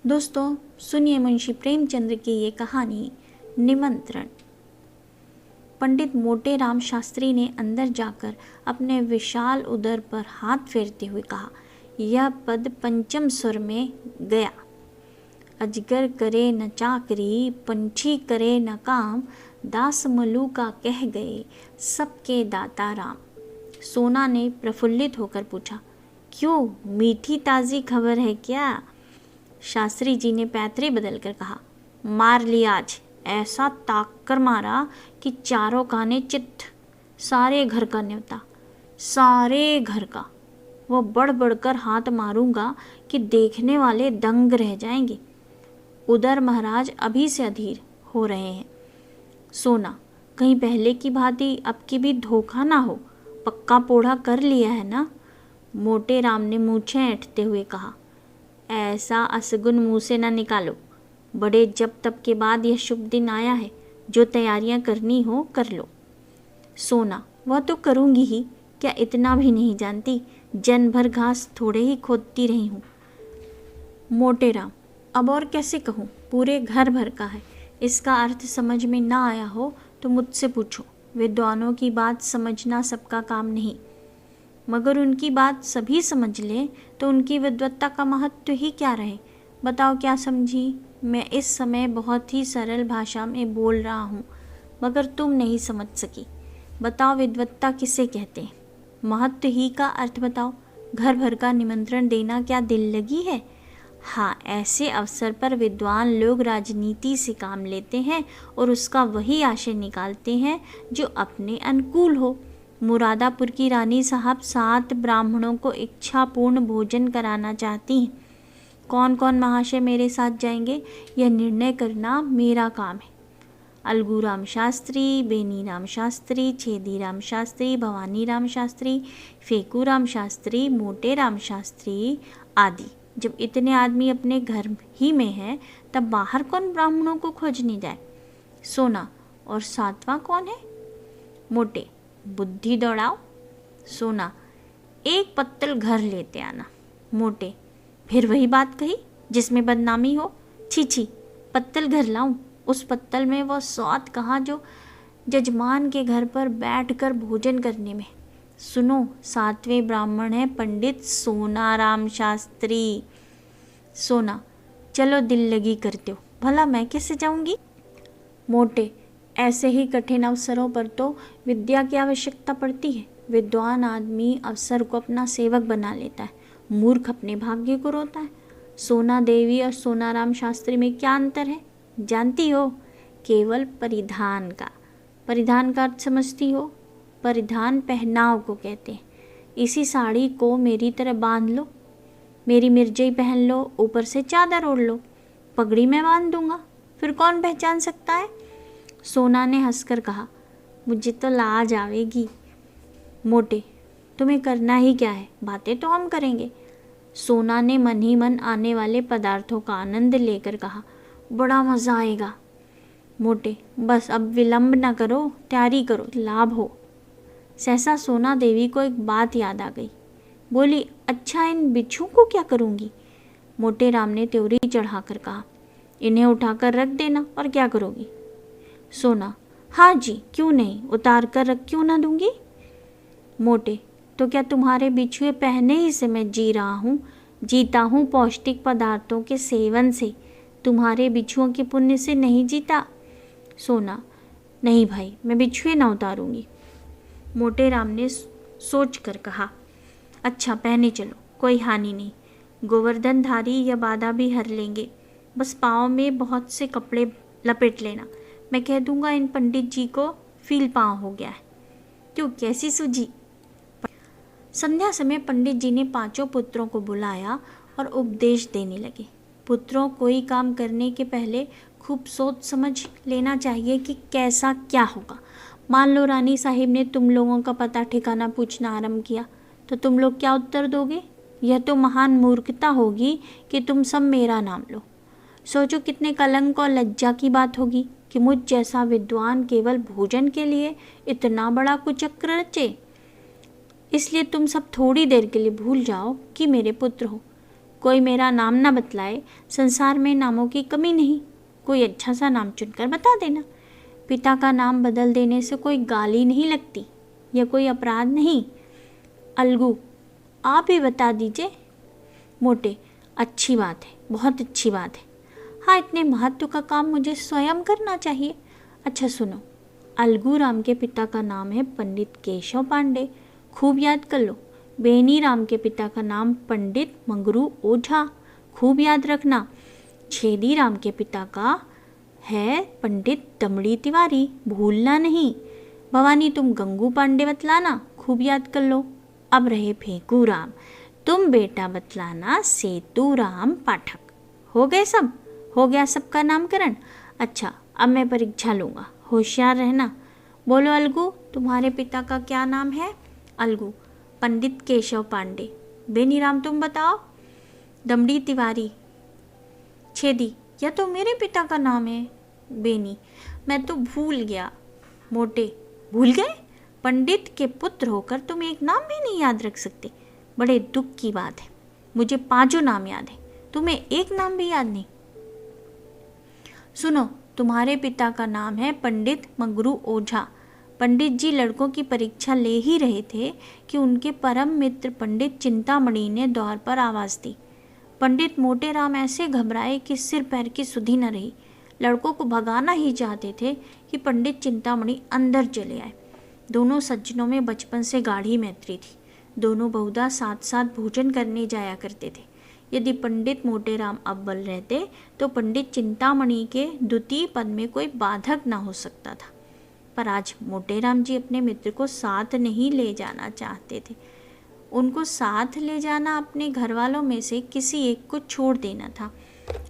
दोस्तों सुनिए मुंशी प्रेमचंद्र की ये कहानी निमंत्रण। पंडित मोटे राम शास्त्री ने अंदर जाकर अपने विशाल उदर पर हाथ फेरते हुए कहा, यह पद पंचम स्वर में गया। अजगर करे न चाकरी, पंछी करे न काम, दास मलूका कह गए सबके दाता राम। सोना ने प्रफुल्लित होकर पूछा, क्यों, मीठी ताज़ी खबर है क्या? शास्त्री जी ने पैतरे बदलकर कहा, मार लिया आज, ऐसा ताक कर मारा कि चारों काने चित्त, सारे घर का न्योता, सारे घर का। वो बढ़ बढ़कर हाथ मारूंगा कि देखने वाले दंग रह जाएंगे। उधर महाराज अभी से अधीर हो रहे हैं। सोना, कहीं पहले की भांति अब की भी धोखा ना हो, पक्का पोढ़ा कर लिया है ना? मोटे राम ने मूछें ऐंठते हुए कहा, ऐसा असगुन मुंह से न निकालो। बड़े जब तब के बाद यह शुभ दिन आया है, जो तैयारियां करनी हो कर लो। सोना, वह तो करूंगी ही, क्या इतना भी नहीं जानती, जन भर घास थोड़े ही खोदती रही हूँ। मोटे राम, अब और कैसे कहूँ, पूरे घर भर का है। इसका अर्थ समझ में ना आया हो तो मुझसे पूछो। विद्वानों की बात समझना सबका काम नहीं, मगर उनकी बात सभी समझ लें तो उनकी विद्वत्ता का महत्व ही क्या रहे। बताओ क्या समझी? मैं इस समय बहुत ही सरल भाषा में बोल रहा हूँ, मगर तुम नहीं समझ सकी। बताओ विद्वत्ता किसे कहते हैं? महत्व ही का अर्थ बताओ। घर भर का निमंत्रण देना क्या दिल लगी है? हाँ, ऐसे अवसर पर विद्वान लोग राजनीति से काम लेते हैं और उसका वही आशय निकालते हैं जो अपने अनुकूल हो। मुरादापुर की रानी साहब 7 ब्राह्मणों को इच्छापूर्ण भोजन कराना चाहती हैं। कौन कौन महाशय मेरे साथ जाएंगे, यह निर्णय करना मेरा काम है। अलगू राम शास्त्री, बेनी राम शास्त्री, छेदी राम शास्त्री, भवानी राम शास्त्री, फेकू राम शास्त्री, मोटे राम शास्त्री आदि। जब इतने आदमी अपने घर ही में हैं, तब बाहर कौन ब्राह्मणों को खोजने जाए? सोना, और 7वां कौन है? मोटे, बुद्धि दौड़ाओ। सोना, एक पत्तल घर लेते आना। मोटे, फिर वही बात कही जिसमें बदनामी हो। छी छी, पत्तल घर लाऊं, उस पत्तल में वो स्वाद कहाँ जो जजमान के घर पर बैठकर भोजन करने में। सुनो, 7वें ब्राह्मण है पंडित सोना राम शास्त्री। सोना, चलो दिल लगी करते हो, भला मैं कैसे जाऊंगी? मोटे, ऐसे ही कठिन अवसरों पर तो विद्या की आवश्यकता पड़ती है। विद्वान आदमी अवसर को अपना सेवक बना लेता है, मूर्ख अपने भाग्य को रोता है। सोना देवी और सोनाराम शास्त्री में क्या अंतर है जानती हो? केवल परिधान का। परिधान का अर्थ समझती हो? परिधान पहनाव को कहते हैं। इसी साड़ी को मेरी तरह बांध लो, मेरी मिर्जई पहन लो, ऊपर से चादर ओढ़ लो, पगड़ी मैं बांध दूंगा, फिर कौन पहचान सकता है? सोना ने हंसकर कहा, मुझे तो लाज आवेगी। मोटे, तुम्हें करना ही क्या है, बातें तो हम करेंगे। सोना ने मन ही मन आने वाले पदार्थों का आनंद लेकर कहा, बड़ा मज़ा आएगा। मोटे, बस अब विलंब ना करो, तैयारी करो, लाभ हो। सहसा सोना देवी को एक बात याद आ गई। बोली, अच्छा इन बिच्छू को क्या करूँगी? मोटे राम ने त्योरी चढ़ाकर कहा, इन्हें उठाकर रख देना, और क्या करोगी? सोना, हाँ जी, क्यों नहीं, उतार कर रख क्यों ना दूंगी। मोटे, तो क्या तुम्हारे बिछुए पहने ही से मैं जी रहा हूँ, जीता हूँ पौष्टिक पदार्थों के सेवन से, तुम्हारे बिछुओं के पुण्य से नहीं जीता। सोना, नहीं भाई, मैं बिछुए ना उतारूंगी। मोटे राम ने सोच कर कहा, अच्छा पहने चलो, कोई हानि नहीं, गोवर्धनधारी या बाधा भी हर लेंगे, बस पाँव में बहुत से कपड़े लपेट लेना। मैं कह दूंगा इन पंडित जी को फील पाँव हो गया है। क्यों, कैसी सूझी? संध्या समय पंडित जी ने 5 पुत्रों को बुलाया और उपदेश देने लगे। पुत्रों, कोई काम करने के पहले खूब सोच समझ लेना चाहिए कि कैसा क्या होगा। मान लो रानी साहिब ने तुम लोगों का पता ठिकाना पूछना आरंभ किया, तो तुम लोग क्या उत्तर दोगे? यह तो महान मूर्खता होगी कि तुम सब मेरा नाम लो। सोचो कितने कलंक और लज्जा की बात होगी कि मुझ जैसा विद्वान केवल भोजन के लिए इतना बड़ा कुचक्र रचे। इसलिए तुम सब थोड़ी देर के लिए भूल जाओ कि मेरे पुत्र हो। कोई मेरा नाम ना बतलाए, संसार में नामों की कमी नहीं, कोई अच्छा सा नाम चुनकर बता देना। पिता का नाम बदल देने से कोई गाली नहीं लगती, यह कोई अपराध नहीं। अलगू, आप ही बता दीजिए। मोटे, अच्छी बात है, बहुत अच्छी बात है। हाँ, इतने महत्व का काम मुझे स्वयं करना चाहिए। अच्छा सुनो, अलगू राम के पिता का नाम है पंडित केशव पांडे, खूब याद कर लो। बेनी राम के पिता का नाम पंडित मंगरू ओझा, खूब याद रखना। छेदी राम के पिता का है पंडित दमड़ी तिवारी, भूलना नहीं। भवानी, तुम गंगू पांडे बतलाना, खूब याद कर लो। अब रहे फेंकू राम, तुम बेटा बतलाना सेतु राम पाठक। हो गए सब? हो गया सबका नामकरण? अच्छा, अब मैं परीक्षा लूँगा, होशियार रहना। बोलो अलगू, तुम्हारे पिता का क्या नाम है? अलगू, पंडित केशव पांडे। बेनीराम, तुम बताओ। दमड़ी तिवारी। छेदी, यह तो मेरे पिता का नाम है। बेनी, मैं तो भूल गया। मोटे, भूल गए? पंडित के पुत्र होकर तुम एक नाम भी नहीं याद रख सकते, बड़े दुख की बात है। मुझे 5 नाम याद है, तुम्हें एक नाम भी याद नहीं। सुनो, तुम्हारे पिता का नाम है पंडित मंगरू ओझा। पंडित जी लड़कों की परीक्षा ले ही रहे थे कि उनके परम मित्र पंडित चिंतामणि ने द्वार पर आवाज दी। पंडित मोटे राम ऐसे घबराए कि सिर पैर की सुधि न रही। लड़कों को भगाना ही चाहते थे कि पंडित चिंतामणि अंदर चले आए। दोनों सज्जनों में बचपन से गाढ़ी मैत्री थी। दोनों बहुधा साथ साथ भोजन करने जाया करते थे। यदि पंडित मोटेराम अव्वल रहते तो पंडित चिंतामणि के द्वितीय पद में कोई बाधक न हो सकता था। पर आज मोटेराम जी अपने मित्र को साथ नहीं ले जाना चाहते थे। उनको साथ ले जाना अपने घर वालों में से किसी एक को छोड़ देना था,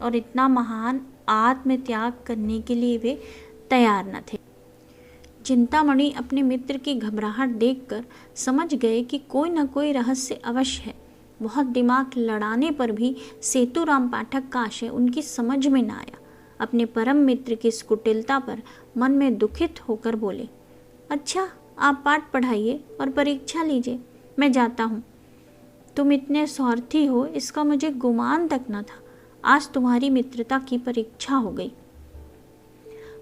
और इतना महान आत्मत्याग करने के लिए वे तैयार न थे। चिंतामणि अपने मित्र की घबराहट देखकर समझ गए कि कोई न कोई रहस्य अवश्य है। बहुत दिमाग लड़ाने पर भी सेतुराम पाठक का आशय उनकी समझ में न आया। अपने परम मित्र की इस कुटिलता पर मन में दुखित होकर बोले, अच्छा, आप पाठ पढ़ाइए और परीक्षा लीजिए, मैं जाता हूँ। तुम इतने स्वार्थी हो इसका मुझे गुमान तक न था। आज तुम्हारी मित्रता की परीक्षा हो गई।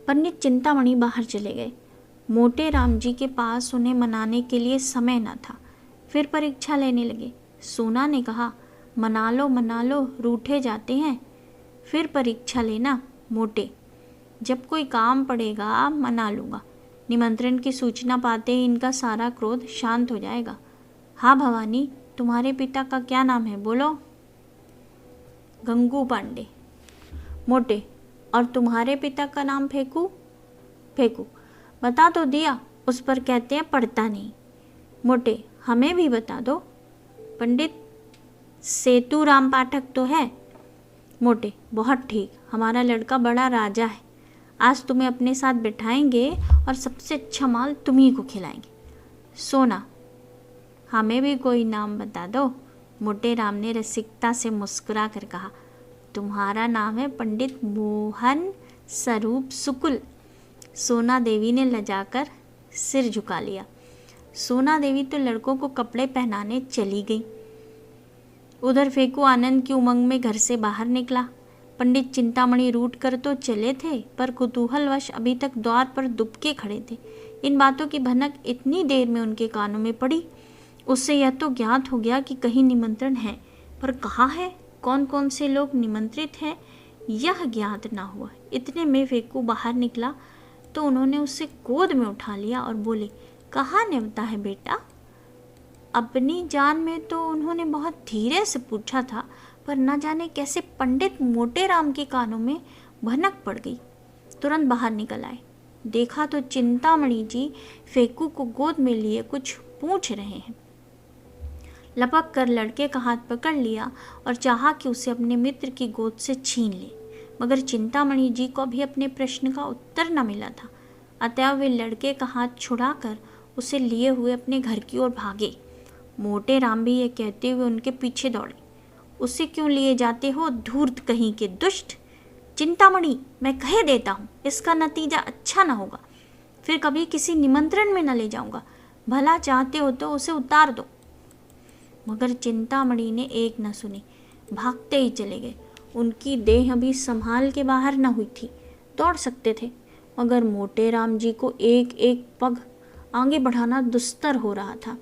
पंडित चिंतामणि बाहर चले गए। मोटे राम जी के पास उन्हें मनाने के लिए समय न था। फिर परीक्षा लेने लगे। सोना ने कहा, मना लो, रूठे जाते हैं। फिर परीक्षा लेना। मोटे, जब कोई काम पड़ेगा मना लूँगा। निमंत्रण की सूचना पाते ही इनका सारा क्रोध शांत हो जाएगा। हाँ भवानी, तुम्हारे पिता का क्या नाम है, बोलो। गंगू पांडे। मोटे, और तुम्हारे पिता का नाम फेंकू? फेंकू, बता तो दिया, उस पर कहते हैं पढ़ता नहीं। मोटे, हमें भी बता दो। पंडित सेतुराम पाठक तो है। मोटे, बहुत ठीक, हमारा लड़का बड़ा राजा है। आज तुम्हें अपने साथ बिठाएंगे और सबसे अच्छा माल तुम्ही को खिलाएंगे। सोना, हमें भी कोई नाम बता दो। मोटे राम ने रसिकता से मुस्कुरा कर कहा, तुम्हारा नाम है पंडित मोहन स्वरूप शुक्ल। सोना देवी ने लजाकर सिर झुका लिया। सोना देवी तो लड़कों को कपड़े पहनाने चली गई। उधर फेंकू आनंद की उमंग में घर से बाहर निकला। पंडित चिंतामणि रूठ कर तो चले थे, पर कुतूहलवश अभी तक द्वार पर दुबके खड़े थे। इन बातों की भनक इतनी देर में उनके कानों में पड़ी। उससे यह तो ज्ञात हो गया कि कहीं निमंत्रण है, पर कहाँ है, कौन कौन से लोग निमंत्रित हैं, यह ज्ञात ना हुआ। इतने में फेंकू बाहर निकला तो उन्होंने उसे गोद में उठा लिया और बोले, कहाँ न्योता है बेटा? अपनी जान में तो उन्होंने बहुत धीरे से पूछा था, पर न जाने कैसे पंडित मोटेराम के कानों में भनक पड़ गई। तुरंत बाहर निकल आए। देखा तो चिंतामणि जी फेंकू को गोद में लिए कुछ पूछ रहे हैं। लपक कर लड़के का हाथ पकड़ लिया और चाहा कि उसे अपने मित्र की गोद से छीन ले, मगर चिंतामणि जी को भी अपने प्रश्न का उत्तर न मिला था। अतः वे लड़के का हाथ छुड़ाकर उसे लिए हुए अपने घर की ओर भागे। मोटे राम भी ये कहते हुए उनके पीछे दौड़े, उसे क्यों लिए जाते हो, धूर्त कहीं के दुष्ट? चिंतामणि, मैं कह देता हूँ, इसका नतीजा अच्छा ना होगा। फिर कभी किसी निमंत्रण में न ले जाऊंगा। भला चाहते हो तो उसे उतार दो। मगर चिंतामणि ने एक न सुनी। भागते ही चले गए। उनकी देह अभी संभाल के बाहर न हुई थी, दौड़ सकते थे, मगर मोटे राम जी को एक एक पग आगे बढ़ाना दुस्तर हो रहा था।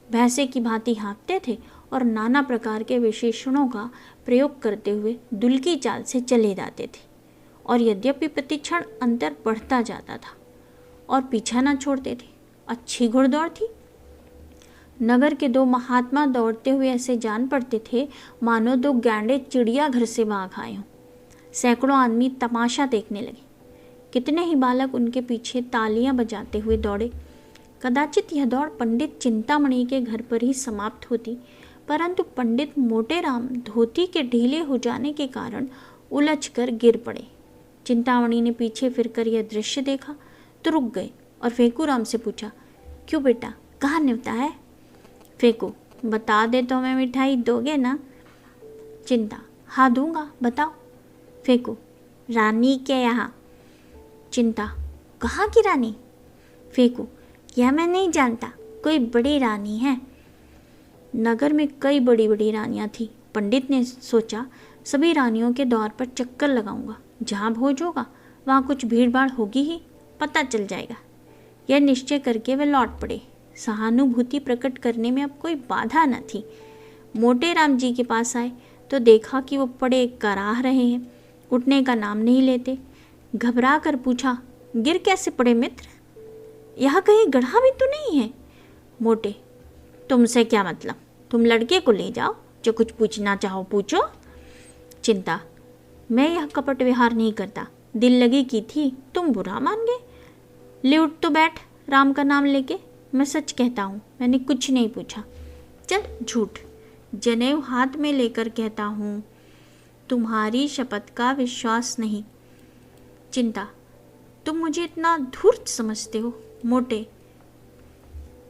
भैंसे की भांति हाँकते थे और नाना प्रकार के विशेषणों का प्रयोग करते हुए दुल्की चाल से चले जाते थे। और यद्यपि प्रतिक्षण अंतर बढ़ता जाता था और पीछा न छोड़ते थे। अच्छी घुड़दौड़ थी। नगर के दो महात्मा दौड़ते हुए ऐसे जान पड़ते थे मानो दो गैंडे चिड़ियाघर से भाग आए हों। सैकड़ों आदमी तमाशा देखने लगे। कितने ही बालक उनके पीछे तालियां बजाते हुए दौड़े। कदाचित यह दौड़ पंडित चिंतामणि के घर पर ही समाप्त होती, परंतु पंडित मोटेराम धोती के ढीले हो जाने के कारण उलझकर गिर पड़े। चिंतामणि ने पीछे फिरकर यह दृश्य देखा तो रुक गए और फेकूराम से पूछा, क्यों बेटा, कहाँ न्योता है? फेकू, बता दे तो मैं मिठाई दोगे ना? चिंता, हाँ दूंगा, बताओ। फेकू, रानी के यहाँ। चिंता, कहाँ की रानी? फेकू, यह मैं नहीं जानता, कोई बड़ी रानी है। नगर में कई बड़ी बड़ी रानियां थी। पंडित ने सोचा सभी रानियों के द्वार पर चक्कर लगाऊंगा, जहाँ भोज होगा वहाँ कुछ भीड़ भाड़ होगी ही, पता चल जाएगा। यह निश्चय करके वे लौट पड़े। सहानुभूति प्रकट करने में अब कोई बाधा न थी। मोटे राम जी के पास आए तो देखा कि वो पड़े कराह रहे हैं, उठने का नाम नहीं लेते। घबरा कर पूछा, गिर कैसे पड़े मित्र? यहाँ कहीं गड्ढा भी तो नहीं है? मोटे, तुमसे क्या मतलब? तुम लड़के को ले जाओ, जो कुछ पूछना चाहो पूछो। चिंता, मैं यह कपट व्यवहार नहीं करता, दिल लगी की थी, तुम बुरा मान गए। ले उठ तो बैठ, राम का नाम लेके। मैं सच कहता हूँ, मैंने कुछ नहीं पूछा। चल झूठ, जनेऊ हाथ में लेकर कहता हूँ, तुम्हारी शपथ का विश्वास नहीं। चिंता, तुम मुझे इतना धूर्त समझते हो? मोटे,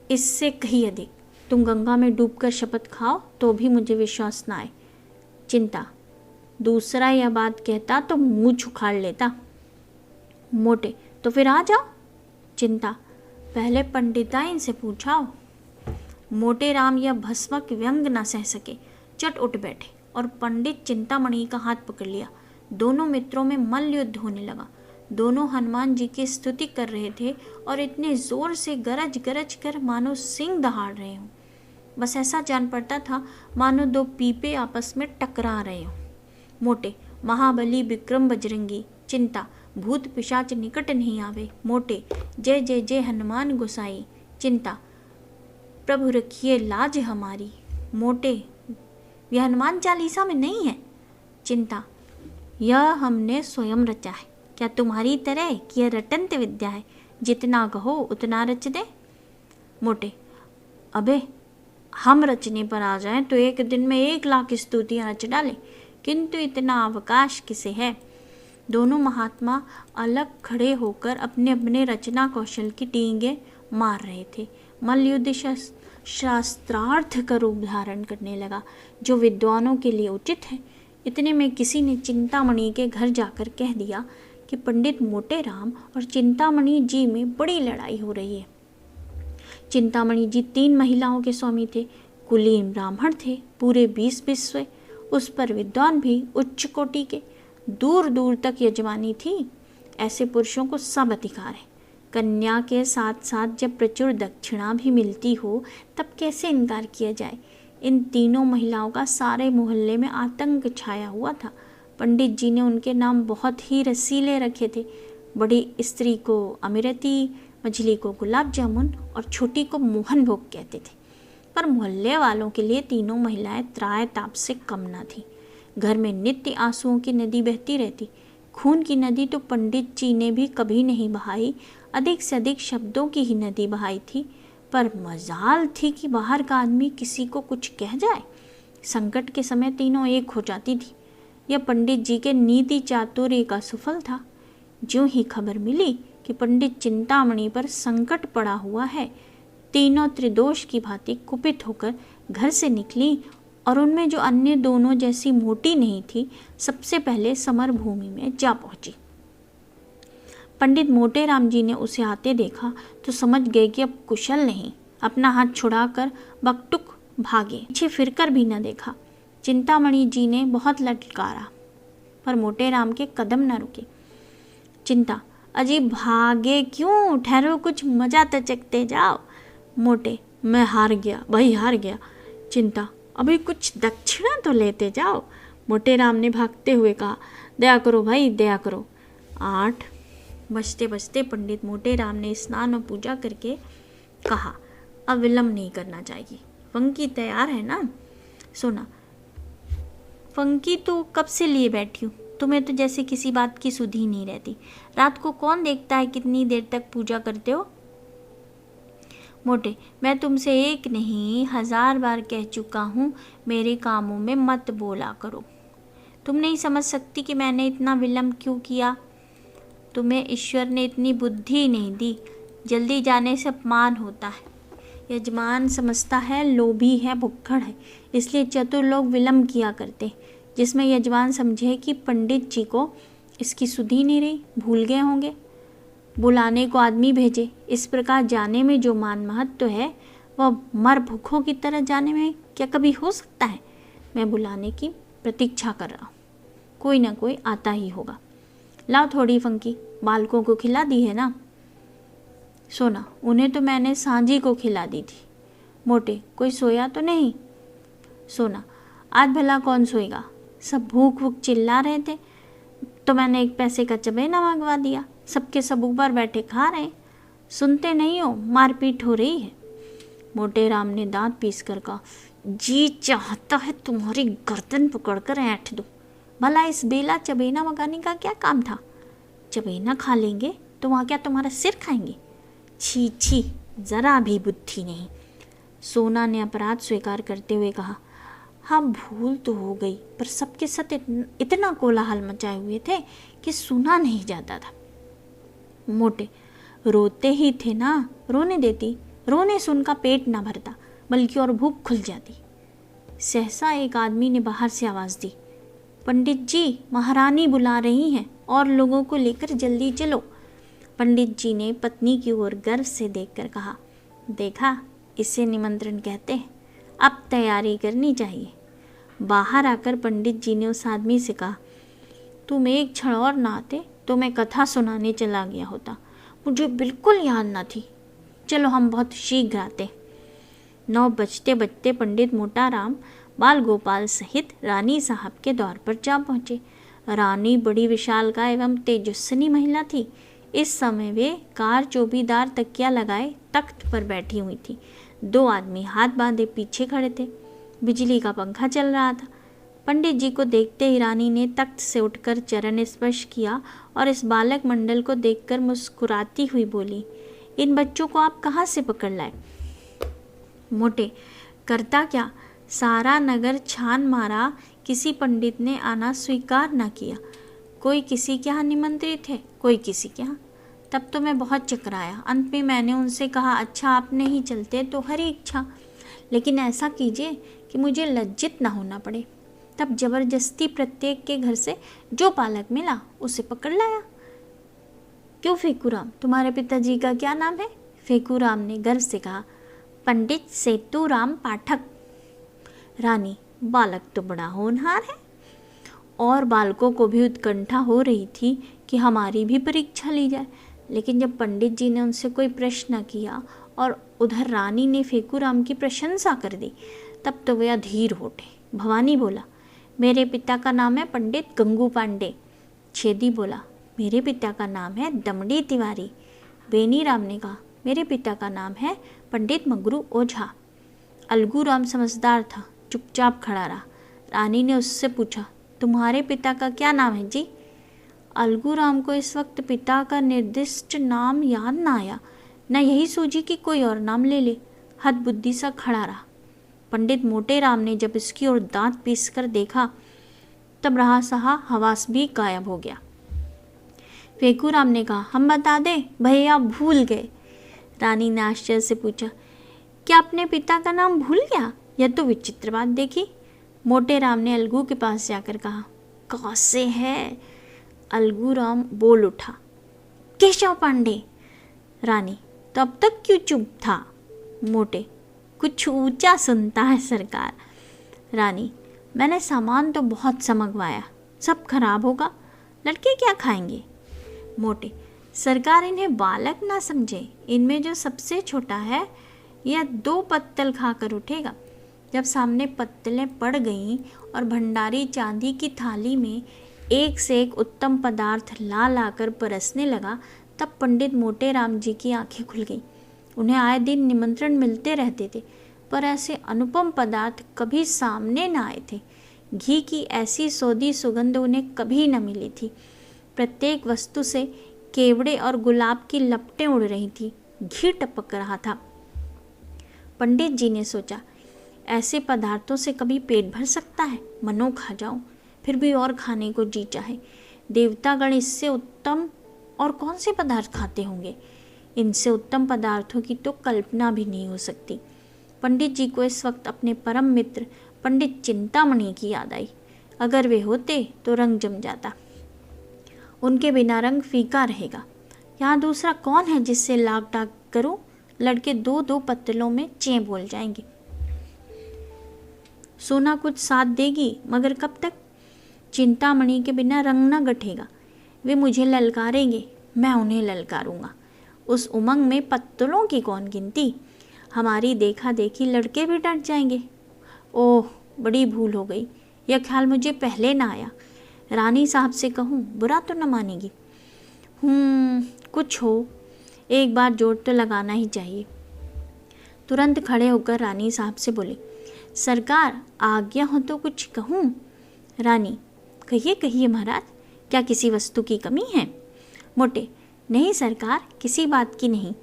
इससे कहीं अधिक। तुम गंगा में डूबकर शपथ खाओ तो भी मुझे विश्वास ना आए। चिंता, दूसरा यह बात कहता तो मुंह उखाड़ लेता। मोटे, तो फिर आ जाओ। चिंता, पहले पंडिताइन से पूछाओ। मोटे राम यह भस्मक व्यंग न सह सके, चट उठ बैठे और पंडित चिंतामणि का हाथ पकड़ लिया। दोनों मित्रों में मल्ल युद्ध होने लगा। दोनों हनुमान जी की स्तुति कर रहे थे और इतने जोर से गरज गरज कर मानो सिंह दहाड़ रहे हों। बस ऐसा जान पड़ता था मानो दो पीपे आपस में टकरा रहे हों। मोटे, महाबली विक्रम बजरंगी। चिंता, भूत पिशाच निकट नहीं आवे। मोटे, जय जय जय हनुमान गोसाई। चिंता, प्रभु रखिए लाज हमारी। मोटे, यह हनुमान चालीसा में नहीं है। चिंता, यह हमने स्वयं रचा है। क्या तुम्हारी तरह कि यह रटंत विद्या है, जितना कहो उतना रच दे? मोटे, अबे हम रचने पर आ जाएं तो एक दिन में 1,00,000 स्तुतियां रच डालें, किंतु इतना अवकाश किसे है? दोनों महात्मा अलग खड़े होकर अपने अपने रचना कौशल की टींगे मार रहे थे। मल्लयुद्ध शास्त्रार्थ का रूप धारण करने लगा, जो विद्वानों के लिए उचित है। इतने में किसी ने चिंतामणि के घर जाकर कह दिया कि पंडित मोटेराम और चिंतामणि जी में बड़ी लड़ाई हो रही है। चिंतामणि जी 3 महिलाओं के स्वामी थे, कुलीन ब्राह्मण थे, पूरे 20 विश्व, उस पर विद्वान भी उच्च कोटि के, दूर दूर तक यजमानी थी। ऐसे पुरुषों को सब अधिकार है। कन्या के साथ साथ जब प्रचुर दक्षिणा भी मिलती हो तब कैसे इनकार किया जाए? इन तीनों महिलाओं का सारे मोहल्ले में आतंक छाया हुआ था। पंडित जी ने उनके नाम बहुत ही रसीले रखे थे। बड़ी स्त्री को अमिरती, मझली को गुलाब जामुन और छोटी को मोहन भोग कहते थे। पर मोहल्ले वालों के लिए तीनों महिलाएं त्राय ताप से कम न थी। घर में नित्य आंसुओं की नदी बहती रहती। खून की नदी तो पंडित जी ने भी कभी नहीं बहाई, अधिक से अधिक शब्दों की ही नदी बहाई थी। पर मजाल थी कि बाहर का आदमी किसी को कुछ कह जाए। संकट के समय तीनों एक हो जाती थी। यह पंडित जी के नीति चातुर्य का सुफल था। ज्यों ही खबर मिली कि पंडित चिंतामणि पर संकट पड़ा हुआ है, तीनों त्रिदोष की भांति कुपित होकर घर से निकली और उनमें जो अन्य दोनों जैसी मोटी नहीं थी, सबसे पहले समर भूमि में जा पहुंची। पंडित मोटेराम जी ने उसे आते देखा तो समझ गए कि अब कुशल नहीं। अपना हाथ छुड़ाकर बकटुक भागे, पीछे फिरकर भी न देखा। चिंतामणि जी ने बहुत ललकारा, पर मोटे राम के कदम न रुके। चिंता, अजी भागे क्यों, ठहरो, कुछ मजा तो चखते जाओ। मोटे, मैं हार गया भाई, हार गया। चिंता, अभी कुछ दक्षिणा तो लेते जाओ। मोटे राम ने भागते हुए कहा, दया करो भाई, दया करो। 8 बजते बजते पंडित मोटे राम ने स्नान और पूजा करके कहा, अब विलम्ब नहीं करना चाहिए। फंकी तैयार है ना? सोना, फंकी तो कब से लिए बैठी हूँ, तुम्हें तो जैसे किसी बात की सुध ही नहीं रहती। रात को कौन देखता है कितनी देर तक पूजा करते हो? मोटे, मैं तुमसे 1 नहीं 1000 बार कह चुका हूँ, मेरे कामों में मत बोला करो। तुम नहीं समझ सकती कि मैंने इतना विलम्ब क्यों किया? तुम्हें ईश्वर ने इतनी बुद्धि नहीं दी। जल्दी जाने से अपमान होता है। यजमान समझता है लोभी है, भुक्खड़ है, इसलिए चतुर लोग विलम्ब किया करते, जिसमें यजमान समझे कि पंडित जी को इसकी सुधि नहीं रही, भूल गए होंगे, बुलाने को आदमी भेजे। इस प्रकार जाने में जो मान महत्व है वह मर भूखों की तरह जाने में क्या कभी हो सकता है? मैं बुलाने की प्रतीक्षा कर रहा हूँ, कोई ना कोई आता ही होगा। लाओ थोड़ी फंकी, बालकों को खिला दी है ना? सोना, उन्हें तो मैंने सांझी को खिला दी थी। मोटे, कोई सोया तो नहीं? सोना, आज भला कौन सोएगा, सब भूख भूख चिल्ला रहे थे तो मैंने 1 पैसे का चबेना मंगवा दिया, सबके सब ऊपर बैठे खा रहे। सुनते नहीं हो, मारपीट हो रही है। मोटे राम ने दांत पीस कर कहा, जी चाहता है तुम्हारी गर्दन पकड़कर ऐंठ दूं। भला इस बेला चबेना मंगाने का क्या काम था? चबेना खा लेंगे तो वहाँ क्या तुम्हारा सिर खाएंगे? छी छी, जरा भी बुद्धि नहीं। सोना ने अपराध स्वीकार करते हुए कहा, हाँ भूल तो हो गई, पर सबके साथ इतना कोलाहल मचाए हुए थे कि सुना नहीं जाता था। मोटे, रोते ही थे ना, रोने देती, रोने से उनका पेट ना भरता बल्कि और भूख खुल जाती। सहसा एक आदमी ने बाहर से आवाज़ दी, पंडित जी, महारानी बुला रही हैं और लोगों को लेकर जल्दी चलो। पंडित जी ने पत्नी की ओर गर्व से देखकर कहा, देखा, इसे निमंत्रण कहते हैं, अब तैयारी करनी चाहिए। बाहर आकर पंडित जी ने उस आदमी से कहा, तुम एक क्षण और ना आते तो मैं कथा सुनाने चला गया होता, मुझे बिल्कुल याद ना थी। चलो हम बहुत शीघ्र आते। 9 बजते बजते पंडित मोटा राम बाल गोपाल सहित रानी साहब के द्वार पर जा पहुँचे। रानी बड़ी विशालकाय एवं तेजस्विनी महिला थी। इस समय वे कार चौकीदार तकिया लगाए तख्त पर बैठी हुई थी। 2 आदमी हाथ बांधे पीछे खड़े थे। बिजली का पंखा चल रहा था। पंडित जी को देखते ही रानी ने तख्त से उठकर चरण स्पर्श किया और इस बालक मंडल को देखकर मुस्कुराती हुई बोली, इन बच्चों को आप कहाँ से पकड़ लाए? मोटे, करता क्या, सारा नगर छान मारा, किसी पंडित ने आना स्वीकार न किया। कोई किसी के यहाँ निमंत्रित है, कोई किसी के यहाँ। तब तो मैं बहुत चकराया। अंत में मैंने उनसे कहा, अच्छा आप नहीं चलते तो हरी इच्छा, लेकिन ऐसा कीजिए कि मुझे लज्जित ना होना पड़े। तब जबरदस्ती प्रत्येक के घर से जो पालक मिला उसे पकड़ लाया। क्यों फेकूराम, तुम्हारे पिताजी का क्या नाम है? फेकूराम ने गर्व से कहा, पंडित सेतुराम पाठक। रानी, बालक तो बड़ा होनहार है। और बालकों को भी उत्कंठा हो रही थी कि हमारी भी परीक्षा ली जाए, लेकिन जब पंडित जी ने उनसे कोई प्रश्न किया और उधर रानी ने फेकूराम की प्रशंसा कर दी, तब तो वे अधीर हो उठे। भवानी बोला, मेरे पिता का नाम है पंडित गंगू पांडे। छेदी बोला, मेरे पिता का नाम है दमड़ी तिवारी। बेनीराम ने कहा, मेरे पिता का नाम है पंडित मगरू ओझा। अलगूराम समझदार था, चुपचाप खड़ा रहा। रानी ने उससे पूछा, तुम्हारे पिता का क्या नाम है जी? अलगूराम को इस वक्त पिता का निर्दिष्ट नाम याद न आया, न यही सूझी कि कोई और नाम ले ले। हद बुद्धि सा खड़ा रहा। पंडित मोटे राम ने जब इसकी ओर दांत पीस कर देखा, तब रहा सहा हवास भी गायब हो गया। फेकूराम ने कहा, हम बता दें, भैया भूल गए। रानी ने आश्चर्य से पूछा, क्या अपने पिता का नाम भूल गया? यह तो विचित्र बात देखी। मोटे राम ने अलगू के पास जाकर कहा, कैसे है? अलगूराम बोल उठा, केशव पांडे। रानी, तो अब तक क्यों चुप था? मोटे, कुछ ऊंचा सुनता है सरकार। रानी, मैंने सामान तो बहुत सा मंगवाया, सब खराब होगा, लड़के क्या खाएंगे? मोटे, सरकार इन्हें बालक ना समझे, इनमें जो सबसे छोटा है यह 2 पत्तल खाकर उठेगा। जब सामने पत्तलें पड़ गईं और भंडारी चांदी की थाली में एक से एक उत्तम पदार्थ ला लाकर परसने लगा, तब पंडित मोटे राम जी की आंखें खुल गईं। उन्हें आए दिन निमंत्रण मिलते रहते थे, पर ऐसे अनुपम पदार्थ कभी सामने न आए थे। घी की ऐसी सौदी सुगंध उन्हें कभी न मिली थी। प्रत्येक वस्तु से केवड़े और गुलाब की लपटें उड़ रही थी, घी टपक रहा था। पंडित जी ने सोचा, ऐसे पदार्थों से कभी पेट भर सकता है? मनो खा जाऊं, फिर भी और खाने को जी चाहे। देवतागण इससे उत्तम और कौन से पदार्थ खाते होंगे? इनसे उत्तम पदार्थों की तो कल्पना भी नहीं हो सकती। पंडित जी को इस वक्त अपने परम मित्र पंडित चिंतामणि की याद आई। अगर वे होते तो रंग जम जाता, उनके बिना रंग फीका रहेगा। यहाँ दूसरा कौन है जिससे लाग डाक करूं? लड़के 2-2 पत्तलों में चे बोल जाएंगे। सोना कुछ साथ देगी, मगर कब तक? चिंतामणि के बिना रंग न गठेगा। वे मुझे ललकारेंगे, मैं उन्हें ललकारूंगा। उस उमंग में पत्तलों की कौन गिनती? हमारी देखा देखी लड़के भी डट जाएंगे। ओह, बड़ी भूल हो गई, यह ख्याल मुझे पहले ना आया। रानी साहब से कहूँ, बुरा तो न मानेगी। कुछ हो, एक बार जोर तो लगाना ही चाहिए। तुरंत खड़े होकर रानी साहब से बोले, सरकार आज्ञा हो तो कुछ कहूँ? रानी, कहिए कहिए महाराज, क्या किसी वस्तु की कमी है? मोटे, नहीं सरकार, किसी बात की नहीं।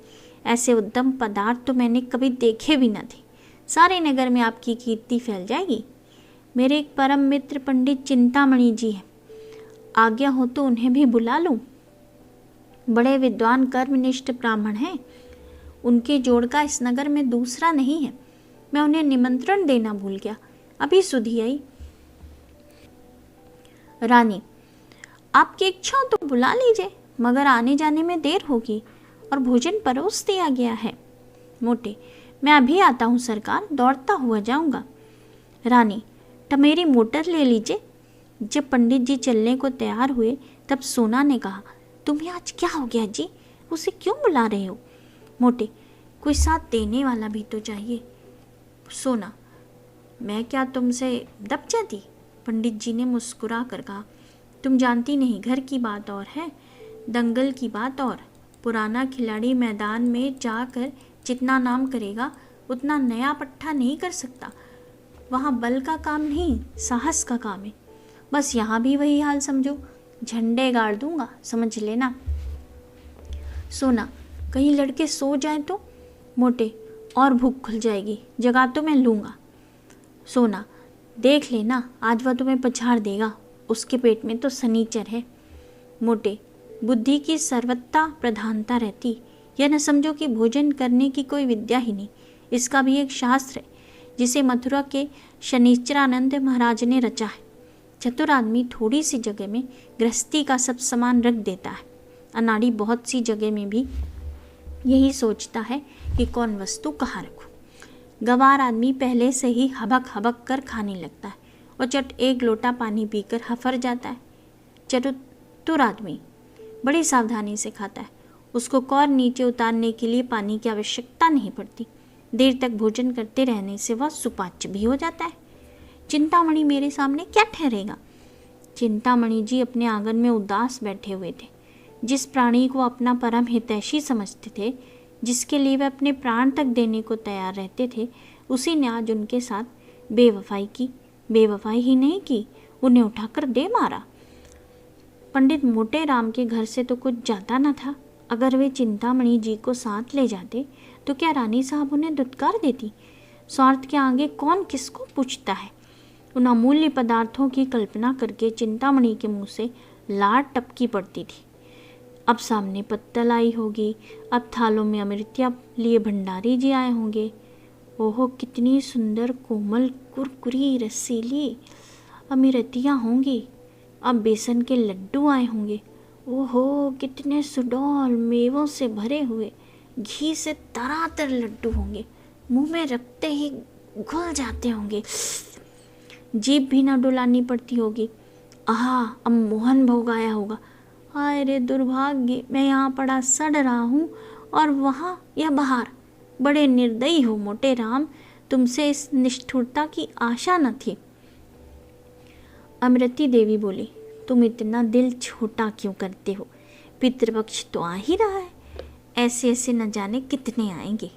ऐसे उत्तम पदार्थ तो मैंने कभी देखे भी न थे। सारे नगर में आपकी कीर्ति फैल जाएगी। मेरे एक परम मित्र पंडित चिंतामणि जी हैं, आज्ञा हो तो उन्हें भी बुला लूं। बड़े विद्वान कर्मनिष्ठ ब्राह्मण हैं, उनके जोड़ का इस नगर में दूसरा नहीं है। मैं उन्हें निमंत्रण देना भूल गया, अभी सुधी आई। रानी, आपकी इच्छा हो तो बुला लीजिए, मगर आने जाने में देर होगी और भोजन परोस दिया गया है। मोटे, मैं अभी आता हूँ सरकार, दौड़ता हुआ जाऊंगा। रानी, टमेरी मोटर ले लीजिए। जब पंडित जी चलने को तैयार हुए तब सोना ने कहा, तुम्हें आज क्या हो गया जी, उसे क्यों बुला रहे हो? मोटे, कोई साथ देने वाला भी तो चाहिए। सोना, मैं क्या तुमसे दब जाती? पंडित जी ने मुस्कुरा कर कहा, तुम जानती नहीं, घर की बात और है, दंगल की बात और। पुराना खिलाड़ी मैदान में जाकर जितना नाम करेगा उतना नया पट्टा नहीं कर सकता। वहाँ बल का काम नहीं, साहस का काम है। बस यहाँ भी वही हाल समझो, झंडे गाड़ दूंगा, समझ लेना। सोना, कहीं लड़के सो जाए तो? मोटे, और भूख खुल जाएगी, जगा तो मैं लूँगा। सोना, देख लेना, आज वह तुम्हें पछाड़ देगा, उसके पेट में तो शनिचर है। मोटे, बुद्धि की सर्वथा प्रधानता रहती, यह न समझो कि भोजन करने की कोई विद्या ही नहीं, इसका भी एक शास्त्र है जिसे मथुरा के शनिश्चरानंद महाराज ने रचा है। चतुर आदमी थोड़ी सी जगह में गृहस्थी का सब सामान रख देता है, अनाड़ी बहुत सी जगह में भी यही सोचता है कि कौन वस्तु कहाँ रखूं। गंवार आदमी पहले से ही हबक हबक कर खाने लगता है और चट एक लोटा पानी पीकर हफर जाता है। चतुर आदमी बड़ी सावधानी से खाता है, उसको कौर नीचे उतारने के लिए पानी की आवश्यकता नहीं पड़ती। देर तक भोजन करते रहने से वह सुपाच्य भी हो जाता है। चिंतामणि मेरे सामने क्या ठहरेगा? चिंतामणि जी अपने आंगन में उदास बैठे हुए थे। जिस प्राणी को अपना परम हितैषी समझते थे, जिसके लिए वे अपने प्राण तक देने को तैयार रहते थे, उसी ने आज उनके साथ बेवफाई की। बेवफाई ही नहीं की, उन्हें उठाकर दे मारा। पंडित मोटे राम के घर से तो कुछ जाता न था। अगर वे चिंतामणि जी को साथ ले जाते तो क्या रानी साहब उन्हें दुत्कार देती? स्वार्थ के आगे कौन किसको पूछता है? उन अमूल्य पदार्थों की कल्पना करके चिंतामणि के मुंह से लार टपकी पड़ती थी। अब सामने पत्तल आई होगी, अब थालों में अमृतिया लिए भंडारी जी आए होंगे। ओहो, कितनी सुंदर कोमल कुरकुरी रसीली अमृतियाँ होंगी। अब बेसन के लड्डू आए होंगे। ओहो, कितने सुडौल मेवों से भरे हुए घी से तरातर लड्डू होंगे, मुंह में रखते ही घुल जाते होंगे। जीभ भी ना डुलानी पड़ती होगी। आहा, अब मोहन भोग आया होगा। हाय रे दुर्भाग्य, मैं यहाँ पड़ा सड़ रहा हूँ और वहाँ या बाहर। बड़े निर्दयी हो मोटे राम, तुमसे इस निष्ठुरता की आशा न थी। अमृति देवी बोली, तुम इतना दिल छोटा क्यों करते हो? पितृपक्ष तो आ ही रहा है, ऐसे ऐसे न जाने कितने आएंगे।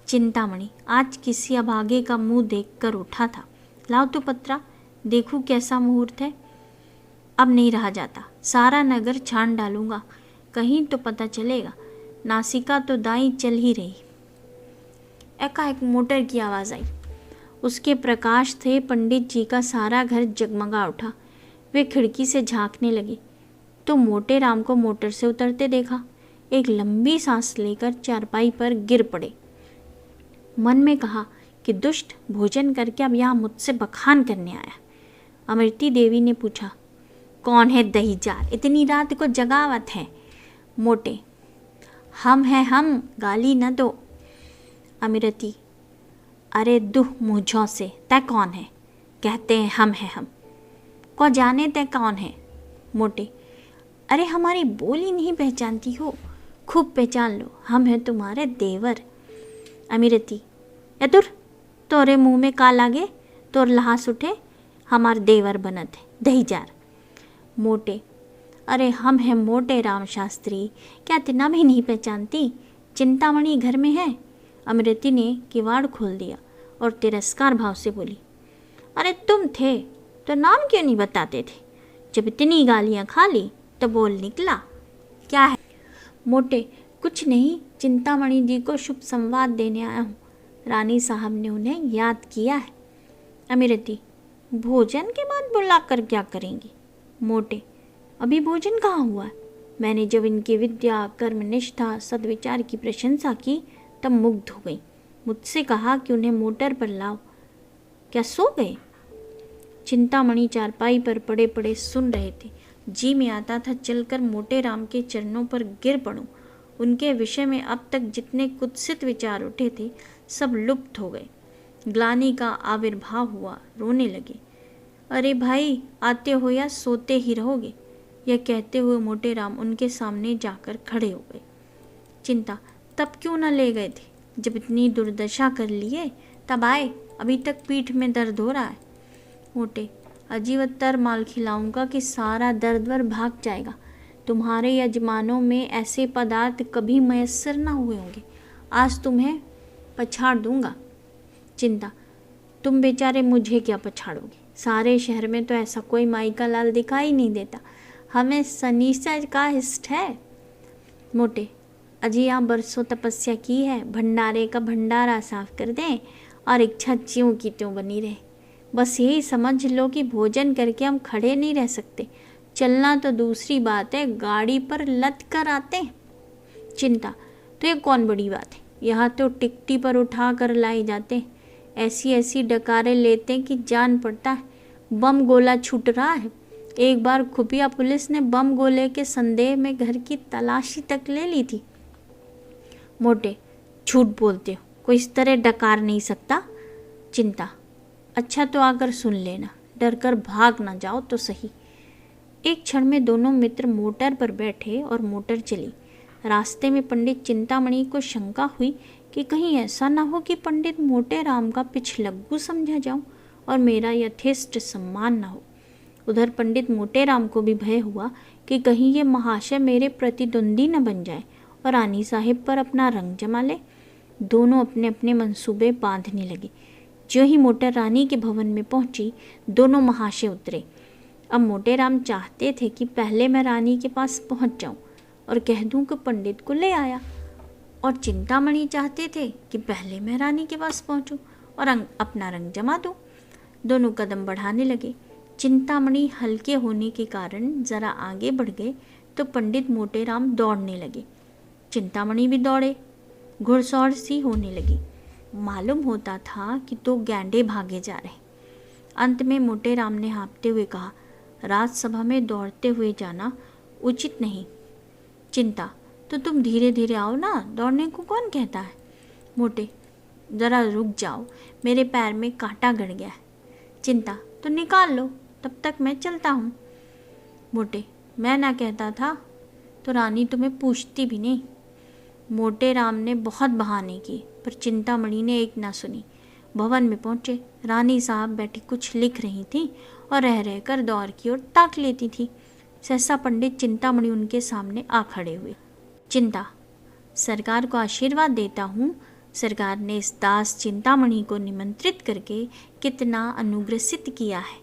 चिंतामणि आज किसी अभागे का मुंह देखकर उठा था। लाओ तो पत्रा, देखूं कैसा मुहूर्त है। अब नहीं रहा जाता, सारा नगर छान डालूंगा, कहीं तो पता चलेगा। नासिका तो दाई चल ही रही। एकाएक मोटर की आवाज़ आई। उसके प्रकाश से पंडित जी का सारा घर जगमगा उठा। वे खिड़की से झांकने लगे तो मोटे राम को मोटर से उतरते देखा। एक लंबी सांस लेकर चारपाई पर गिर पड़े। मन में कहा कि दुष्ट, भोजन करके अब यहाँ मुझसे बखान करने आया। अमृति देवी ने पूछा, कौन है दहीजार, इतनी रात को जगावत है? मोटे, हम हैं हम, गाली न दो। अमृति, अरे दुह मुझों से, तय कौन है? कहते हैं हम हैं हम, को जाने तय कौन है? मोटे, अरे हमारी बोली नहीं पहचानती हो? खूब पहचान लो, हम हैं तुम्हारे देवर। अमृति, यदुर, तोरे मुंह में का लागे, तोर लहास उठे, हमार देवर बनत है दहीजार। मोटे, अरे हम हैं मोटे राम शास्त्री, क्या तिना भी नहीं पहचानती? चिंतामणि घर में है। अमृति ने किवाड़ खोल दिया और तिरस्कार भाव से बोली, अरे तुम थे तो नाम क्यों नहीं बताते थे? जब इतनी गालियाँ खा ली तो बोल निकला, क्या है? मोटे, कुछ नहीं, चिंतामणि जी को शुभ संवाद देने आया हूँ। रानी साहब ने उन्हें याद किया है। अमृति, भोजन के बाद बुलाकर क्या करेंगी? मोटे, अभी भोजन कहाँ हुआ है? मैंने जब इनकी विद्या, कर्मनिष्ठा, सद्विचार की प्रशंसा की तब मुग्ध हो गई। मुझसे कहा कि उन्हें मोटर पर लाओ। क्या सो गए? चिंतामणि चारपाई पर पड़े पड़े सुन रहे थे। जी में आता था चलकर मोटे राम के चरणों पर गिर पड़ूं। उनके विषय में अब तक जितने कुत्सित विचार उठे थे सब लुप्त हो गए। ग्लानि का आविर्भाव हुआ, रोने लगे। अरे भाई, आते हो या सोते ही रहोगे? यह कहते हुए मोटे राम उनके सामने जाकर खड़े हो गए। चिंता, तब क्यों न ले गए थे? जब इतनी दुर्दशा कर लिए तब आए, अभी तक पीठ में दर्द हो रहा है। मोटे, अजीवतर माल खिलाऊंगा कि सारा दर्द वर भाग जाएगा। तुम्हारे यजमानों में ऐसे पदार्थ कभी मयस्सर न हुए होंगे। आज तुम्हें पछाड़ दूंगा। चिंता, तुम बेचारे मुझे क्या पछाड़ोगे? सारे शहर में तो ऐसा कोई माई का लाल दिखाई नहीं देता। हमें सनीचर का हिस्ट है। मोटे, अजी यहाँ बरसों तपस्या की है, भंडारे का भंडारा साफ कर दें और इच्छा ज्यों की त्यों बनी रहे। बस यही समझ लो कि भोजन करके हम खड़े नहीं रह सकते। चलना तो दूसरी बात है, गाड़ी पर लद कर आते। चिंता, तो ये कौन बड़ी बात है? यहाँ तो टिकटी पर उठा कर लाए जाते। ऐसी ऐसी डकारें लेते कि जान पड़ता है। बम गोला छूट रहा है। एक बार खुफिया पुलिस ने बम गोले के संदेह में घर की तलाशी तक ले ली थी। मोटे, झूठ बोलते हो, कोई इस तरह डकार नहीं सकता। चिंता, अच्छा तो आकर सुन लेना, डर कर भाग ना जाओ तो सही। एक क्षण में दोनों मित्र मोटर पर बैठे और मोटर चली। रास्ते में पंडित चिंतामणि को शंका हुई कि कहीं ऐसा ना हो कि पंडित मोटे राम का पिछलग्गू समझा जाऊं और मेरा यथेष्ट सम्मान ना हो। उधर पंडित मोटे राम को भी भय हुआ कि कहीं ये महाशय मेरे प्रतिद्वंदी न बन जाए और रानी साहिब पर अपना रंग जमा ले। दोनों अपने अपने मंसूबे बांधने लगे। जो ही मोटर रानी के भवन में पहुंची, दोनों महाशय उतरे। अब मोटे राम चाहते थे कि पहले मैं रानी के पास पहुंच जाऊं और कह दूं कि पंडित को ले आया, और चिंतामणि चाहते थे कि पहले मैं रानी के पास पहुंचूं और अपना रंग जमा दूं। दोनों कदम बढ़ाने लगे। चिंतामणि हल्के होने के कारण जरा आगे बढ़ गए तो पंडित मोटे राम दौड़ने लगे। चिंतामणि भी दौड़े। घुड़सौड़ सी होने लगी। मालूम होता था कि दो गैंडे भागे जा रहे। अंत में मोटे राम ने हाँफते हुए कहा, राजसभा में दौड़ते हुए जाना उचित नहीं। चिंता, तो तुम धीरे धीरे आओ ना, दौड़ने को कौन कहता है? मोटे, जरा रुक जाओ, मेरे पैर में कांटा गड़ गया है। चिंता, तो निकाल लो, तब तक मैं चलता हूँ। मोटे, मैं ना कहता था तो रानी तुम्हें पूछती भी नहीं। मोटे राम ने बहुत बहाने किए पर चिंतामणि ने एक ना सुनी। भवन में पहुंचे। रानी साहब बैठी कुछ लिख रही थी और रह रहकर दौर की ओर ताक लेती थी। सहसा पंडित चिंतामणि उनके सामने आ खड़े हुए। चिंता, सरकार को आशीर्वाद देता हूँ। सरकार ने इस दास चिंतामणि को निमंत्रित करके कितना अनुग्रसित किया है,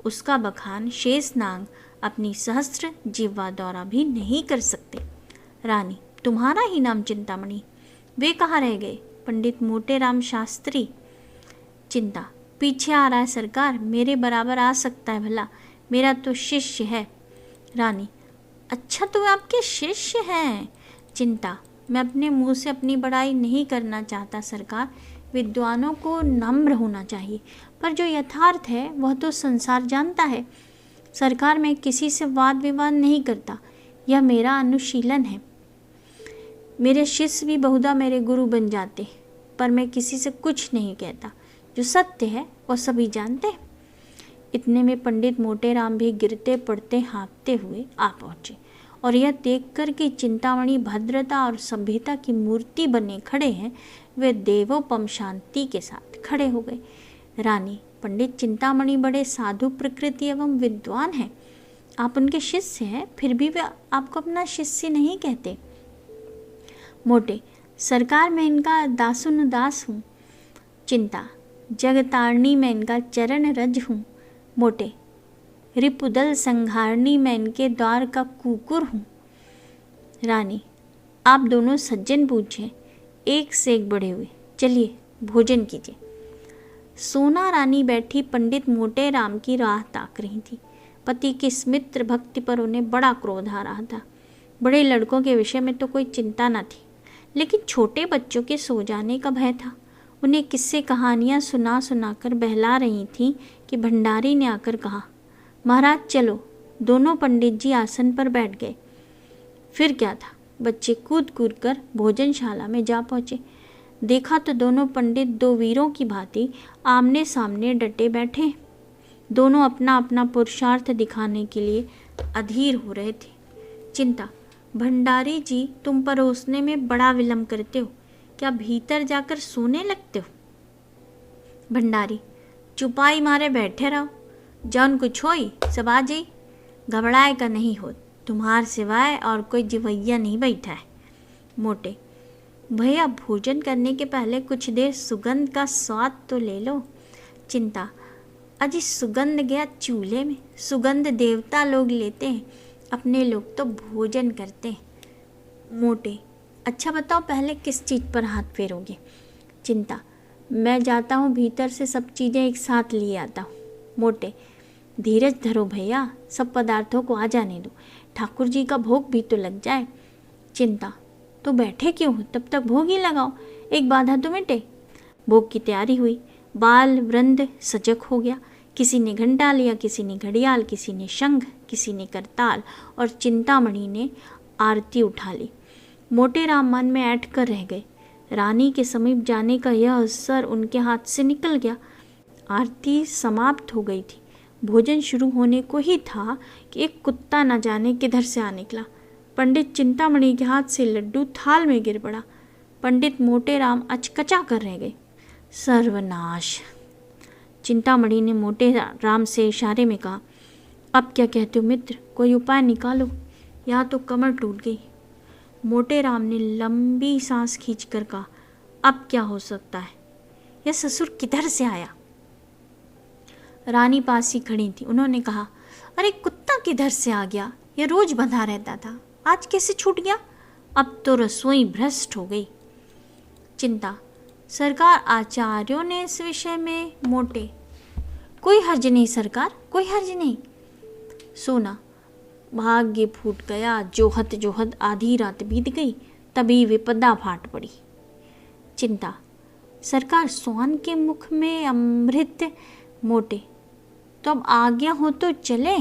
उसका बखान शेषनाग अपनी सहस्त्र जिह्वा द्वारा भी नहीं कर सकते। रानी, तुम्हारा ही नाम चिंतामणि, वे कहाँ रह गए? पंडित मोटेराम शास्त्री। चिंता, पीछे आ रहा है सरकार, मेरे बराबर आ सकता है भला, मेरा तो शिष्य है। रानी, अच्छा तो आपके शिष्य हैं। चिंता, मैं अपने मुंह से अपनी बड़ाई नहीं करना चाहता सरकार, विद्वानों को नम्र होना चाहिए, पर जो यथार्थ है वह तो संसार जानता है। सरकार, मैं किसी से वाद विवाद नहीं करता, यह मेरा अनुशीलन है। मेरे शिष्य भी बहुधा मेरे गुरु बन जाते, पर मैं किसी से कुछ नहीं कहता, जो सत्य है वह सभी जानते हैं। इतने में पंडित मोटेराम भी गिरते पड़ते हाँफते हुए आ पहुँचे और यह देखकर कि चिंतामणि भद्रता और सभ्यता की मूर्ति बने खड़े हैं, वे देवोपम शांति के साथ खड़े हो गए। रानी, पंडित चिंतामणि बड़े साधु प्रकृति एवं विद्वान हैं, आप उनके शिष्य हैं, फिर भी वे आपको अपना शिष्य नहीं कहते। मोटे, सरकार मैं इनका दासुनुदास हूँ। चिंता, जगतारणी मैं इनका चरण रज हूँ। मोटे, रिपुदल संघारणी मैं इनके द्वार का कुकुर हूँ। रानी, आप दोनों सज्जन पूछे, एक से एक बढ़े हुए, चलिए भोजन कीजिए। सोना रानी बैठी पंडित मोटेराम की राह ताक रही थी। पति की स्मित्र भक्ति पर उन्हें बड़ा क्रोध आ रहा था। बड़े लड़कों के विषय में तो कोई चिंता न थी, लेकिन छोटे बच्चों के सो जाने का भय था। उन्हें किस्से कहानियाँ सुना सुनाकर बहला रही थीं कि भंडारी ने आकर कहा, महाराज चलो। दोनों पंडित जी आसन पर बैठ गए। फिर क्या था, बच्चे कूद कूद कर भोजनशाला में जा पहुँचे। देखा तो दोनों पंडित दो वीरों की भांति आमने सामने डटे बैठे। दोनों अपना अपना पुरुषार्थ दिखाने के लिए अधीर हो रहे थे। चिंता, भंडारी जी तुम परोसने में बड़ा विलंब करते हो, क्या भीतर जाकर सोने लगते हो? भंडारी, चुपाई मारे बैठे रहो, जौन कुछ होई सब आ जाई, घबराए का नहीं हो, तुम्हार सिवाय और कोई जिवैया नहीं बैठा है। मोटे, भैया भोजन करने के पहले कुछ देर सुगंध का स्वाद तो ले लो। चिंता, अजी सुगंध गया चूल्हे में, सुगंध देवता लोग लेते हैं, अपने लोग तो भोजन करते हैं। मोटे, अच्छा बताओ पहले किस चीज़ पर हाथ फेरोगे? चिंता, मैं जाता हूँ भीतर से सब चीज़ें एक साथ लिए आता हूँ। मोटे, धीरज धरो भैया, सब पदार्थों को आ जाने दो, ठाकुर जी का भोग भी तो लग जाए। चिंता, तो बैठे क्यों हो, तब तक भोग ही लगाओ, एक बाधा तो मिटे। भोग की तैयारी हुई, बाल वृंद सजग हो गया। किसी ने घंटा लिया, किसी ने घड़ियाल, किसी ने शंख, किसी ने करताल और चिंतामणि ने आरती उठा ली। मोटेराम मन में ऐंठ कर रह गए। रानी के समीप जाने का यह अवसर उनके हाथ से निकल गया। आरती समाप्त हो गई थी, भोजन शुरू होने को ही था कि एक कुत्ता न जाने किधर से आ निकला। पंडित चिंतामणि के हाथ से लड्डू थाल में गिर पड़ा। पंडित मोटेराम अचकचा कर रह गए। सर्वनाश! चिंतामणि ने मोटेराम से इशारे में कहा, अब क्या कहते हो मित्र, कोई उपाय निकालो, यहाँ तो कमर टूट गई। मोटेराम ने लंबी सांस खींचकर कहा, अब क्या हो सकता है, यह ससुर किधर से आया? रानी पास ही खड़ी थी। उन्होंने कहा, अरे कुत्ता किधर से आ गया, यह रोज बंधा रहता था, आज कैसे छूट गया? अब तो रसोई भ्रष्ट हो गई। चिंता, सरकार आचार्यों ने इस विषय में। मोटे, कोई हर्ज नहीं सरकार, कोई हर्ज नहीं। सोना, भाग्य फूट गया, जोहत जोहत आधी रात बीत गई, तभी विपदा फाट पड़ी। चिंता, सरकार स्वान के मुख में अमृत। मोटे, तो अब आज्ञा हो तो चले।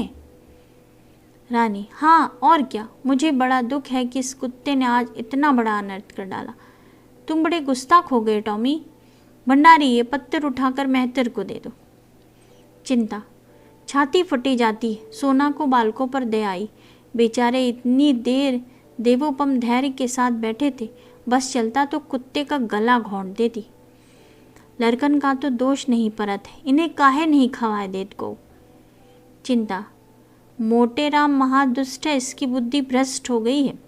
रानी, हाँ और क्या, मुझे बड़ा दुख है कि इस कुत्ते ने आज इतना बड़ा अनर्थ कर डाला। तुम बड़े गुस्ताख हो गए टॉमी। भंडारी, ये पत्थर उठाकर मेहतर को दे दो। चिंता, छाती फटी जाती है। सोना को बालकों पर दया आई। बेचारे इतनी देर देवोपम धैर्य के साथ बैठे थे, बस चलता तो कुत्ते का गला घोंट देती। लड़कन का तो दोष नहीं परत है, इन्हें काहे नहीं खवाए देत को। चिंता, मोटे राम महादुष्ट है, इसकी बुद्धि भ्रष्ट हो गई है।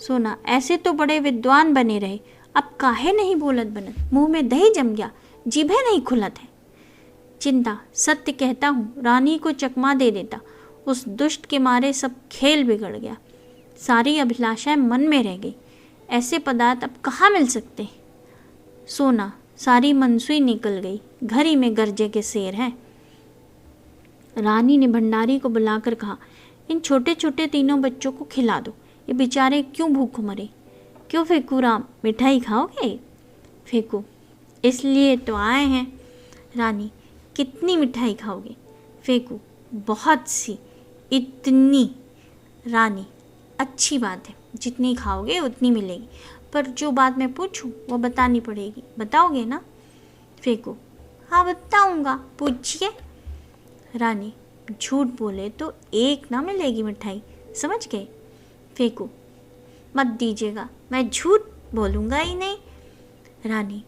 सोना, ऐसे तो बड़े विद्वान बने रहे, अब काहे नहीं बोलत बनत, मुंह में दही जम गया, जीभे नहीं खुलत है। चिंता, सत्य कहता हूँ, रानी को चकमा दे देता, उस दुष्ट के मारे सब खेल बिगड़ गया, सारी अभिलाषाएं मन में रह गई, ऐसे पदार्थ अब कहाँ मिल सकते। सोना, सारी मनसुई निकल गई, घर ही में गरजे के शेर हैं। रानी ने भंडारी को बुलाकर कहा, इन छोटे छोटे तीनों बच्चों को खिला दो, ये बेचारे क्यों भूख मरे। क्यों फेंकू राम, मिठाई खाओगे? फेंकू, इसलिए तो आए हैं। रानी, कितनी मिठाई खाओगे? फेंकू, बहुत सी। इतनी? रानी, अच्छी बात है, जितनी खाओगे उतनी मिलेगी, पर जो बात मैं पूछूं वो बतानी पड़ेगी, बताओगे ना? फेंकू, हाँ बताऊंगा, पूछिए। रानी, झूठ बोले तो एक ना मिलेगी मिठाई, समझ गए? फेंकू, मत दीजिएगा, मैं झूठ बोलूँगा ही नहीं। रानी,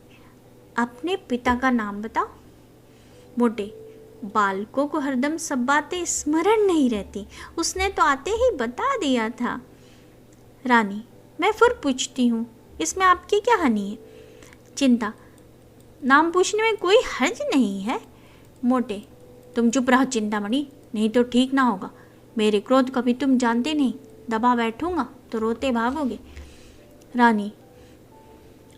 अपने पिता का नाम बताओ। मोटे, बालकों को हरदम सब बातें स्मरण नहीं रहती, उसने तो आते ही बता दिया था। रानी, मैं फिर पूछती हूँ, इसमें आपकी क्या हानि है? चिंता, नाम पूछने में कोई हर्ज नहीं है। मोटे, तुम चुप रहो चिंतामणि, नहीं तो ठीक ना होगा। मेरे क्रोध कभी तुम जानते नहीं, दबा बैठूंगा तो रोते भागोगे। रानी,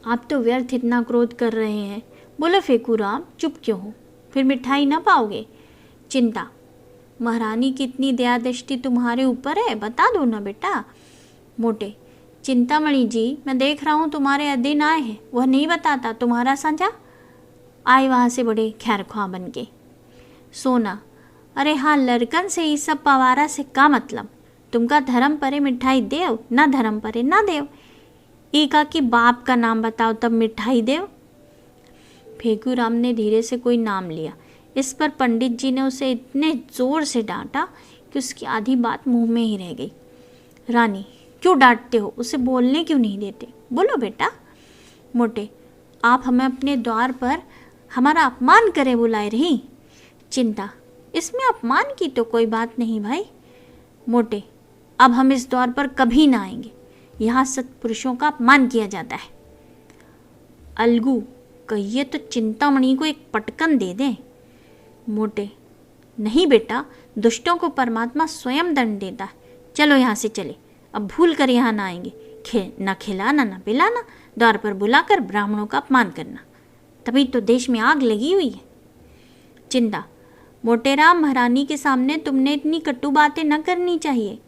आप तो व्यर्थ इतना क्रोध कर रहे हैं, बोलो फेंकू राम, चुप क्यों हो, फिर मिठाई ना पाओगे। चिंता, महारानी की इतनी दया दृष्टि तुम्हारे ऊपर है, बता दो ना बेटा। मोटे, चिंतामणि जी, मैं देख रहा हूँ तुम्हारे अधीन आए हैं, वह नहीं बताता, तुम्हारा साझा आए वहाँ से बड़े खैरख्वाह बन के। सोना, अरे हाँ, लड़कन से ही सब पवारा से का मतलब, तुमका धर्म परे मिठाई देव, ना धर्म परे ना देव। एका की बाप का नाम बताओ तब मिठाई देव। फेंकू राम ने धीरे से कोई नाम लिया, इस पर पंडित जी ने उसे इतने जोर से डांटा कि उसकी आधी बात मुंह में ही रह गई। रानी, क्यों डांटते हो, उसे बोलने क्यों नहीं देते, बोलो बेटा। मोटे, आप हमें अपने द्वार पर हमारा अपमान करे बुलाए रही। चिंता, इसमें अपमान की तो कोई बात नहीं भाई। मोटे, अब हम इस द्वार पर कभी ना आएंगे, यहाँ सत्पुरुषों का अपमान किया जाता है। अलगू, कहिए तो चिंतामणि को एक पटकन दे दें। मोटे, नहीं बेटा, दुष्टों को परमात्मा स्वयं दंड देता है, चलो यहाँ से चले, अब भूल कर यहाँ ना आएंगे। ना खिलाना ना पिलाना, द्वार पर बुलाकर ब्राह्मणों का अपमान करना, तभी तो देश में आग लगी हुई है। चिंता, मोटेराम, महारानी के सामने तुमने इतनी कटु बातें न करनी चाहिए।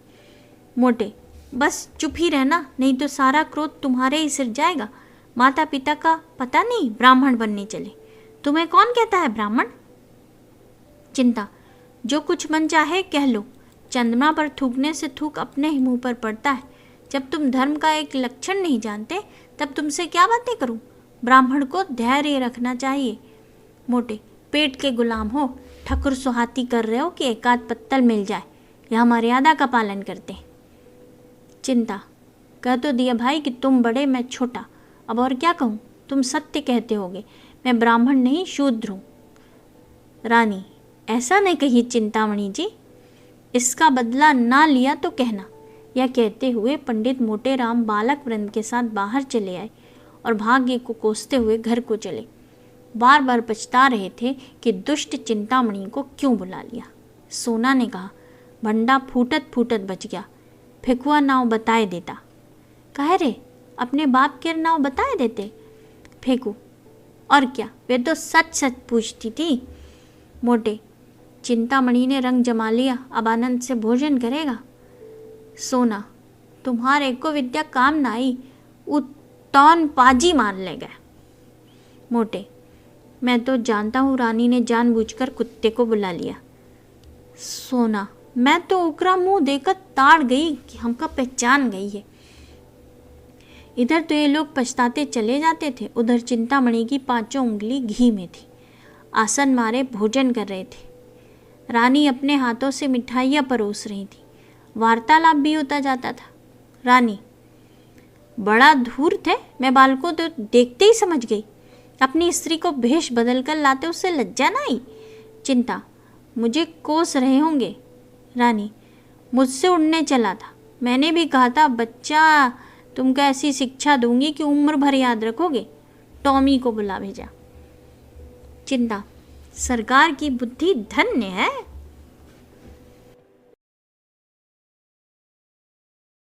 मोटे, बस चुप ही रहना, नहीं तो सारा क्रोध तुम्हारे ही सिर जाएगा। माता पिता का पता नहीं, ब्राह्मण बनने चले, तुम्हें कौन कहता है ब्राह्मण। चिंता, जो कुछ मन चाहे कह लो, चंद्रमा पर थूकने से थूक अपने ही मुंह पर पड़ता है। जब तुम धर्म का एक लक्षण नहीं जानते तब तुमसे क्या बातें करूं। ब्राह्मण को धैर्य रखना चाहिए। मोटे, पेट के गुलाम हो, ठकुर सुहाती कर रहे हो कि एकाध पत्तल मिल जाए, यह मर्यादा का पालन करते हैं। चिंता, कह तो दिया भाई कि तुम बड़े मैं छोटा, अब और क्या कहूँ, तुम सत्य कहते होगे, मैं ब्राह्मण नहीं शूद्र हूँ। रानी, ऐसा नहीं कहिए चिंतामणि जी, इसका बदला ना लिया तो कहना। यह कहते हुए पंडित मोटेराम बालक वृंद के साथ बाहर चले आए और भाग्य को कोसते हुए घर को चले। बार बार पछता रहे थे कि दुष्ट चिंतामणि को क्यों बुला लिया। सोना ने कहा, भंडा फूटत फूटत बच गया, फेकुआ नाव बताए देता। कहे रे, अपने बाप के नाव बताए देते। फेंकू, और क्या, वे तो सच सच पूछती थी। मोटे, चिंतामणि ने रंग जमा लिया, अब आनंद से भोजन करेगा। सोना, तुम्हारे को विद्या काम ना आई, तौन पाजी मार ले गए। मोटे, मैं तो जानता हूँ रानी ने जानबूझकर कुत्ते को बुला लिया। सोना, मैं तो उकरा मुंह देकर ताड़ गई कि हमका पहचान गई है। इधर तो ये लोग पछताते चले जाते थे, उधर चिंतामणि की पांचों उंगली घी में थी। आसन मारे भोजन कर रहे थे। रानी अपने हाथों से मिठाइयाँ परोस रही थी। वार्तालाप भी होता जाता था। रानी, बड़ा धूर्त है, मैं बाल को तो देखते ही समझ गई। अपनी स्त्री को भेष बदल कर लाते उससे लज्जा ना आई। चिंता, मुझे कोस रहे होंगे। रानी, मुझसे उड़ने चला था। मैंने भी कहा था, बच्चा तुमको ऐसी शिक्षा दूंगी कि उम्र भर याद रखोगे। टॉमी को बुला भेजा। चिंता, सरकार की बुद्धि धन्य है।